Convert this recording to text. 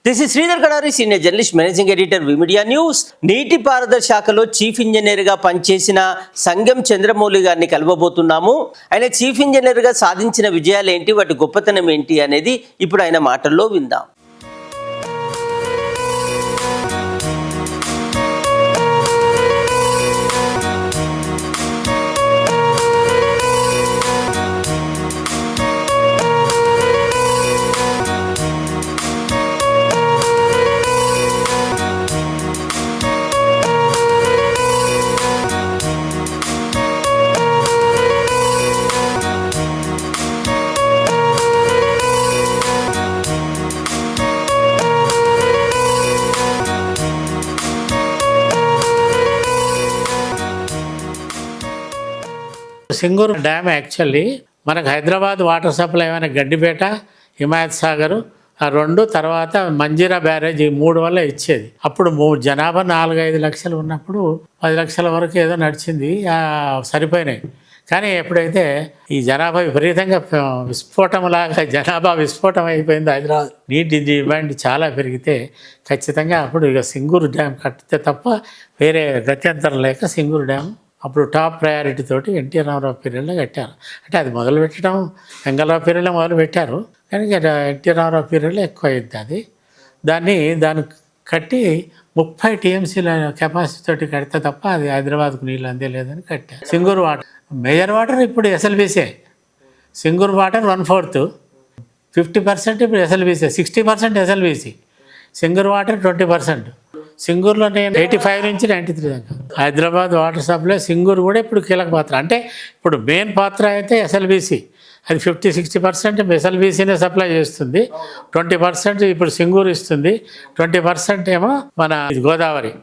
This is Sridhar Kadari, senior journalist, managing editor, V Media news. నీటిపారుదల శాఖలో chief ఇంజనీర్గా పనిచేసిన సంగం చంద్రమౌళి గారిని కలవబోతున్నాము. ఆయన చీఫ్ ఇంజనీర్గా సాధించిన విజయాలు ఏంటి, వాటి గొప్పతనం ఏంటి అనేది ఇప్పుడు ఆయన మాటల్లో విందాం. సింగూరు డ్యామ్ యాక్చువల్లీ మనకు హైదరాబాద్ వాటర్ సప్లై అయిన గడ్డిపేట, హిమాయత్ సాగరు ఆ రెండు, తర్వాత మంజీరా బ్యారేజ్, ఈ మూడు వల్ల ఇచ్చేది. అప్పుడు జనాభా 4-5 లక్షలు ఉన్నప్పుడు 10 లక్షల వరకు ఏదో నడిచింది, సరిపోయినాయి. కానీ ఎప్పుడైతే ఈ జనాభా విపరీతంగా విస్ఫోటంలాగా జనాభా విస్ఫోటం అయిపోయింది, హైదరాబాద్ నీటి డిమాండ్ చాలా పెరిగితే ఖచ్చితంగా అప్పుడు ఇక సింగూరు డ్యామ్ కట్టితే తప్ప వేరే గత్యంతరం లేక సింగూరు డ్యామ్ అప్పుడు టాప్ ప్రయారిటీ తోటి ఎన్టీ రామారావు పీరియడ్లో కట్టారు. అంటే అది మొదలు పెట్టడం వెంగళరావు పీరియడ్లో మొదలు పెట్టారు, కానీ ఎన్టీ రామారావు పీరియడ్లో ఎక్కువ అయింది అది. దాన్ని కట్టి 30 TMCల కెపాసిటీ తోటి కడితే తప్ప అది హైదరాబాద్కు నీళ్ళు అందేలేదని కట్టారు. సింగూరు వాటర్ మేజర్ వాటర్ ఇప్పుడు ఎస్ఎల్బీసీ. సింగూరు వాటర్ 1/4, 50% ఇప్పుడు ఎస్ఎల్బీసీ, 60% ఎస్ఎల్బీసీ. సింగూరు వాటర్ 20%. సింగూరులో నేను 85 నుంచి 93 దాకా. హైదరాబాద్ వాటర్ సప్లై సింగూరు కూడా ఇప్పుడు కీలక పాత్ర. అంటే ఇప్పుడు మెయిన్ పాత్ర అయితే ఎస్ఎల్బీసీ, అది 50-60% ఎస్ఎల్బీసీనే సప్లై చేస్తుంది. 20% ఇప్పుడు సింగూరు ఇస్తుంది, 20% ఏమో మన గోదావరి.